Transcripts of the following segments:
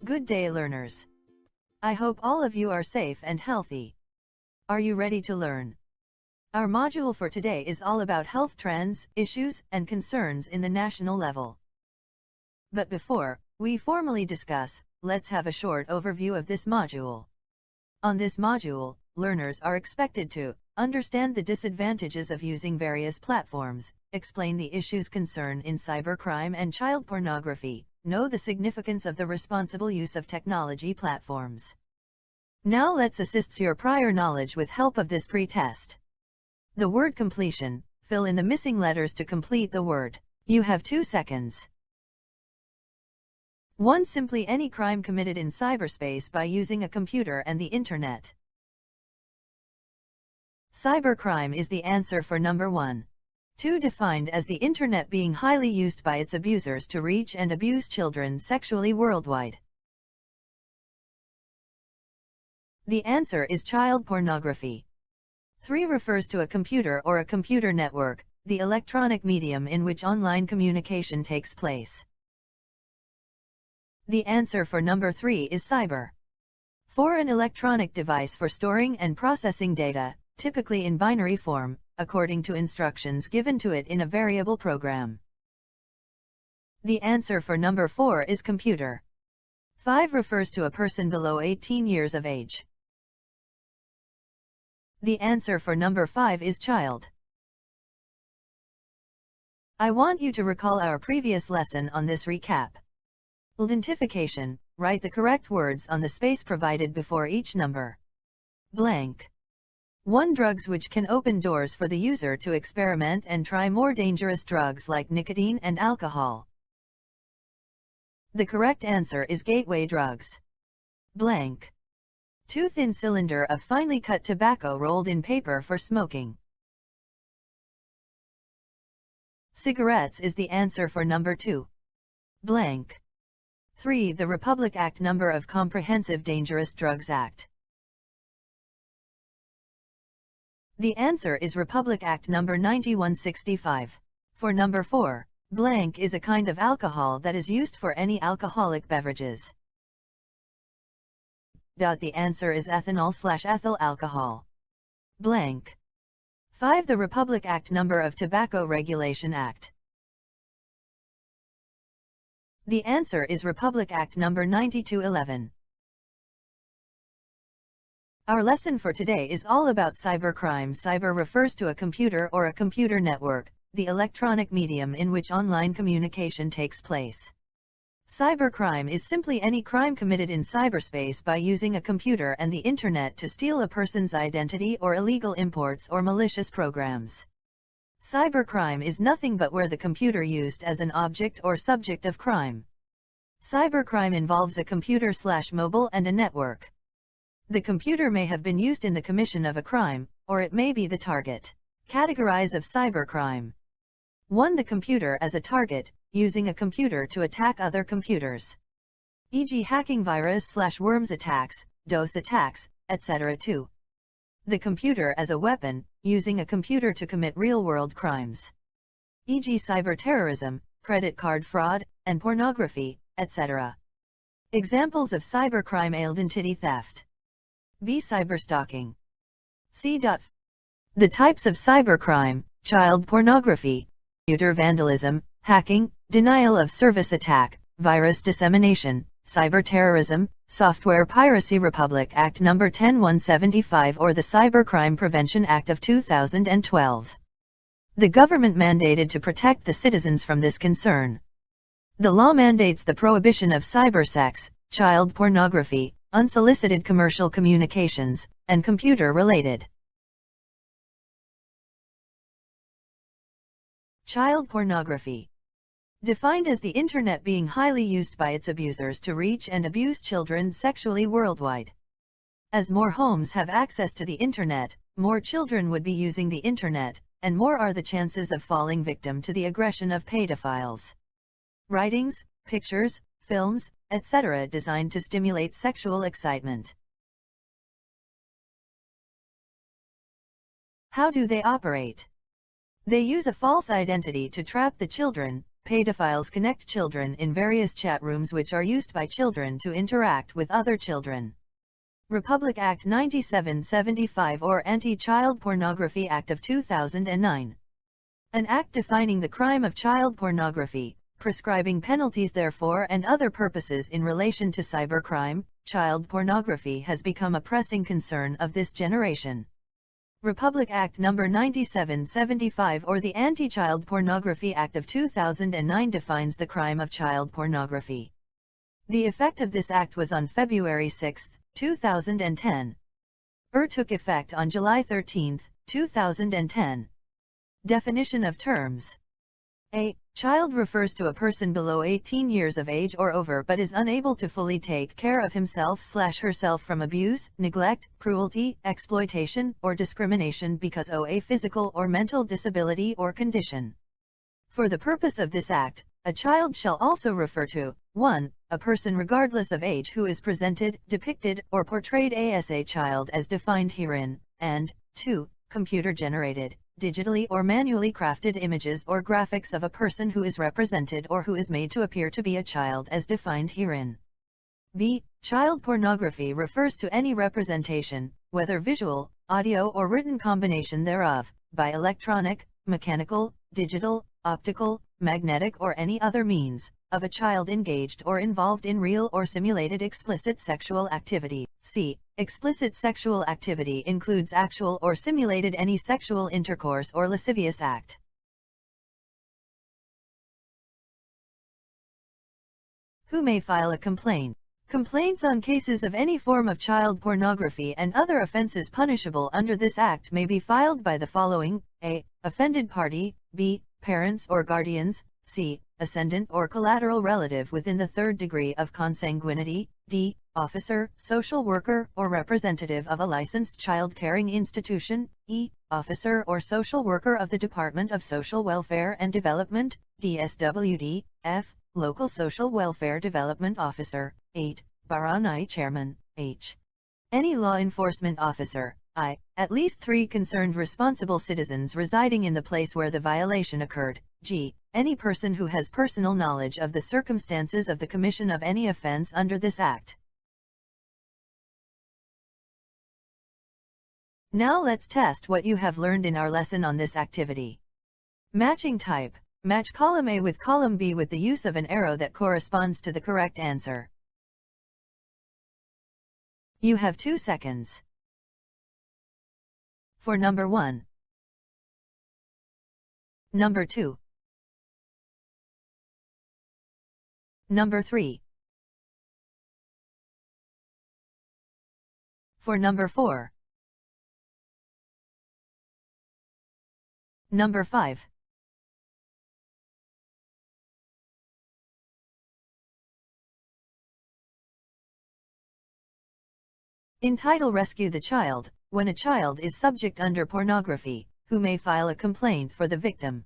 Good day, learners. I hope all of you are safe and healthy. Are you ready to learn? Our module for today is all about health trends, issues, and concerns in the national level. But before we formally discuss, let's have a short overview of this module. On this module, learners are expected to understand the disadvantages of using various platforms, explain the issues concerned in cybercrime and child pornography, know the significance of the responsible use of technology platforms. Now let's assist your prior knowledge with help of this pre-test. The word completion, fill in the missing letters to complete the word. You have 2 seconds. 1. Simply any crime committed in cyberspace by using a computer and the internet. Cybercrime is the answer for number 1. 2. Defined as the internet being highly used by its abusers to reach and abuse children sexually worldwide. The answer is child pornography. 3. Refers to a computer or a computer network, the electronic medium in which online communication takes place. The answer for number 3 is cyber. 4. An electronic device for storing and processing data, typically in binary form, according to instructions given to it in a variable program. The answer for number 4 is computer. 5. Refers to a person below 18 years of age. The answer for number 5 is child. I want you to recall our previous lesson on this recap. Identification, write the correct words on the space provided before each number. Blank. 1. Drugs which can open doors for the user to experiment and try more dangerous drugs like nicotine and alcohol. The correct answer is gateway drugs. Blank. 2. Thin cylinder of finely cut tobacco rolled in paper for smoking. Cigarettes is the answer for number 2. Blank. 3. The Republic Act number of Comprehensive Dangerous Drugs Act. The answer is Republic Act number 9165. For number 4, blank is a kind of alcohol that is used for any alcoholic beverages. The answer is ethanol/ethyl alcohol. Blank. 5. The Republic Act number of Tobacco Regulation Act. The answer is Republic Act number 9211. Our lesson for today is all about cybercrime. Cyber refers to a computer or a computer network, the electronic medium in which online communication takes place. Cybercrime is simply any crime committed in cyberspace by using a computer and the internet to steal a person's identity or illegal imports or malicious programs. Cybercrime is nothing but where the computer used as an object or subject of crime. Cybercrime involves a computer/mobile and a network. The computer may have been used in the commission of a crime, or it may be the target. Categories of cybercrime. 1. The computer as a target, using a computer to attack other computers. E.g. hacking virus/worms attacks, DOS attacks, etc. 2. The computer as a weapon, using a computer to commit real-world crimes. E.g. cyberterrorism, credit card fraud, and pornography, etc. Examples of cybercrime: identity theft. B. Cyberstalking. C. The types of cybercrime: child pornography, computer vandalism, hacking, denial of service attack, virus dissemination, cyberterrorism, software piracy. Republic Act No. 10175 or the Cybercrime Prevention Act of 2012. The government mandated to protect the citizens from this concern. The law mandates the prohibition of cybersex, child pornography, unsolicited commercial communications, and computer-related. Child pornography. Defined as the internet being highly used by its abusers to reach and abuse children sexually worldwide. As more homes have access to the internet, more children would be using the internet, and more are the chances of falling victim to the aggression of pedophiles. Writings, pictures, films, etc. designed to stimulate sexual excitement. How do they operate? They use a false identity to trap the children, pedophiles connect children in various chat rooms which are used by children to interact with other children. Republic Act 9775 or Anti-Child Pornography Act of 2009. An act defining the crime of child pornography, prescribing penalties therefor and other purposes in relation to cybercrime. Child pornography has become a pressing concern of this generation. Republic Act No. 9775 or the Anti-Child Pornography Act of 2009 defines the crime of child pornography. The effect of this act was on February 6, 2010. Took effect on July 13, 2010. Definition of terms. A child refers to a person below 18 years of age or over but is unable to fully take care of himself/herself from abuse, neglect, cruelty, exploitation, or discrimination because of a physical or mental disability or condition. For the purpose of this act, a child shall also refer to 1. A person regardless of age who is presented, depicted, or portrayed as a child as defined herein, and 2. Computer-generated, digitally or manually crafted images or graphics of a person who is represented or who is made to appear to be a child as defined herein. B. Child pornography refers to any representation, whether visual, audio or written combination thereof, by electronic, mechanical, digital, optical, magnetic or any other means, of a child engaged or involved in real or simulated explicit sexual activity. C. Explicit sexual activity includes actual or simulated any sexual intercourse or lascivious act. Who may file a complaint? Complaints on cases of any form of child pornography and other offenses punishable under this act may be filed by the following: A. Offended party, B. Parents or guardians, C. Ascendant or collateral relative within the third degree of consanguinity, D. Officer, social worker, or representative of a licensed child-caring institution, E. Officer or social worker of the Department of Social Welfare and Development, DSWD, F. Local Social Welfare Development Officer, 8. Barangay Chairman, H. Any law enforcement officer, I. At least 3 concerned responsible citizens residing in the place where the violation occurred, G. Any person who has personal knowledge of the circumstances of the commission of any offense under this act. Now let's test what you have learned in our lesson on this activity. Matching type. Match column A with column B with the use of an arrow that corresponds to the correct answer. You have 2 seconds. For number 1. Number 2. Number 3. For number 4. Number 5. In title Rescue the Child, when a child is subject under pornography, who may file a complaint for the victim?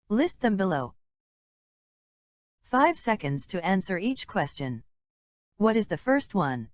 List them below. 5 seconds to answer each question. What is the first one?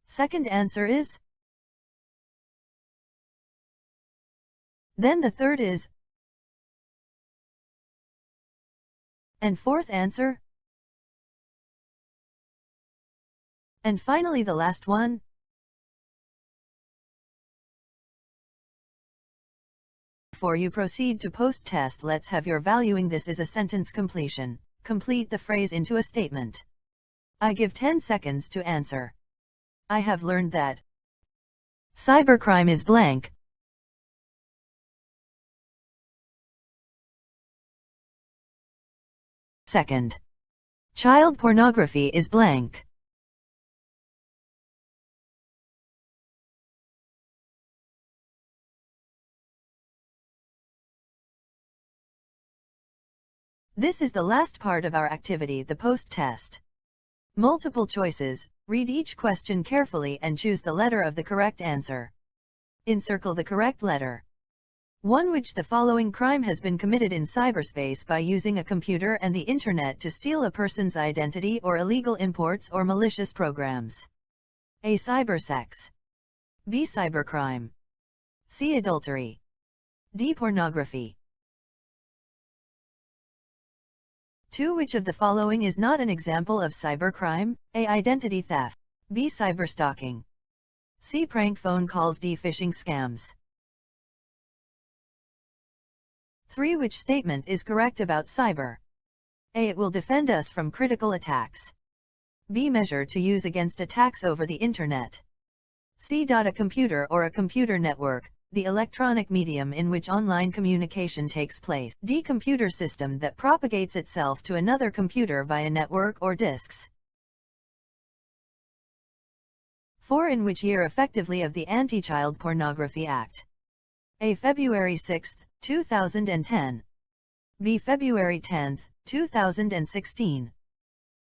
Second answer is? Then the third is? And fourth answer? And finally the last one? Before you proceed to post-test, let's have your valuing this is a sentence completion. Complete the phrase into a statement. I give 10 seconds to answer. I have learned that cybercrime is blank. Second. Child pornography is blank. This is the last part of our activity, the post-test. Multiple choices. Read each question carefully and choose the letter of the correct answer. Encircle the correct letter. 1. Which the following crime has been committed in cyberspace by using a computer and the internet to steal a person's identity or illegal imports or malicious programs? A. Cybersex. B. Cybercrime. C. Adultery. D. Pornography. 2. Which of the following is not an example of cybercrime? A. Identity theft. B. Cyberstalking. C. Prank phone calls. D. Phishing scams. 3. Which statement is correct about cyber? A. It will defend us from critical attacks. B. Measure to use against attacks over the Internet. C. A computer or a computer network, the electronic medium in which online communication takes place. D. Computer system that propagates itself to another computer via network or disks. 4. In which year effectively of the Anti-Child Pornography Act? A. February 6, 2010. B. February 10, 2016.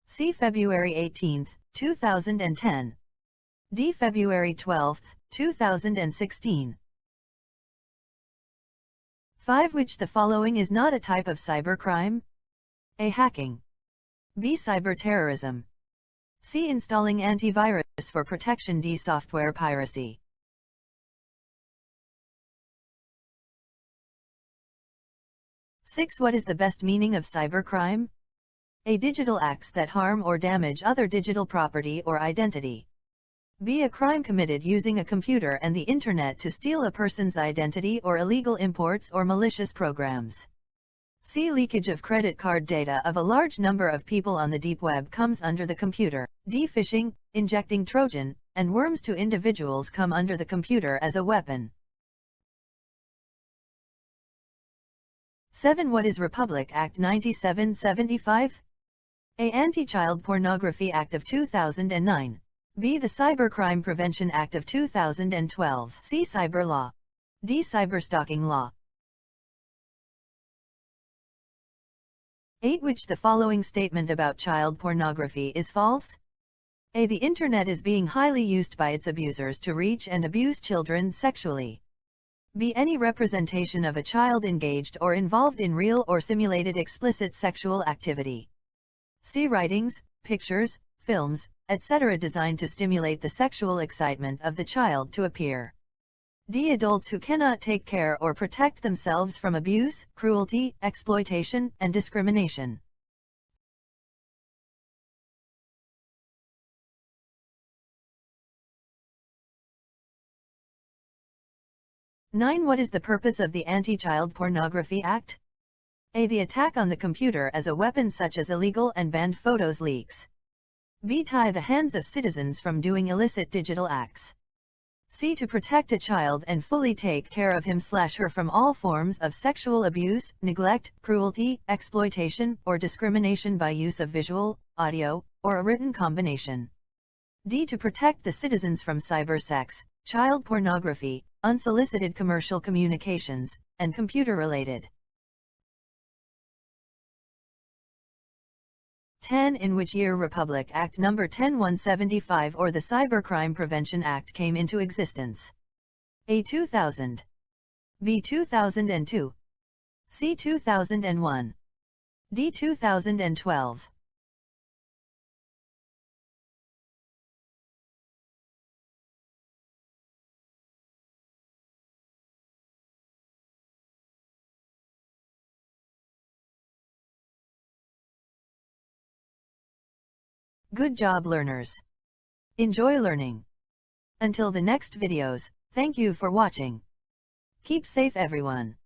C. February 18, 2010. D. February 12, 2016. 5. Which the following is not a type of cybercrime? A. Hacking. B. Cyberterrorism. C. Installing antivirus for protection. D. Software piracy. Six. What is the best meaning of cybercrime? A. Digital acts that harm or damage other digital property or identity. B. A crime committed using a computer and the Internet to steal a person's identity or illegal imports or malicious programs. C. Leakage of credit card data of a large number of people on the deep web comes under the computer. D. Phishing, injecting Trojan and worms to individuals come under the computer as a weapon. 7. What is Republic Act 9775? A. Anti-Child Pornography Act of 2009. B. The Cybercrime Prevention Act of 2012. C. Cyber Law. D. Cyberstalking Law. 8. Which the following statement about child pornography is false? A. The Internet is being highly used by its abusers to reach and abuse children sexually. B. Any representation of a child engaged or involved in real or simulated explicit sexual activity. C. Writings, pictures, films, etc. designed to stimulate the sexual excitement of the child to appear. D. Adults who cannot take care or protect themselves from abuse, cruelty, exploitation, and discrimination. Nine. What is the purpose of the Anti-Child Pornography Act? A. The attack on the computer as a weapon such as illegal and banned photos leaks. B. Tie the hands of citizens from doing illicit digital acts. C. To protect a child and fully take care of him/her from all forms of sexual abuse, neglect, cruelty, exploitation, or discrimination by use of visual, audio, or a written combination. D. To protect the citizens from cybersex, child pornography, unsolicited commercial communications, and computer-related. 10. In which year Republic Act No. 10175 or the Cybercrime Prevention Act came into existence? A. 2000. B. 2002. C. 2001. D. 2012. Good job, learners. Enjoy learning. Until the next videos, thank you for watching. Keep safe, everyone.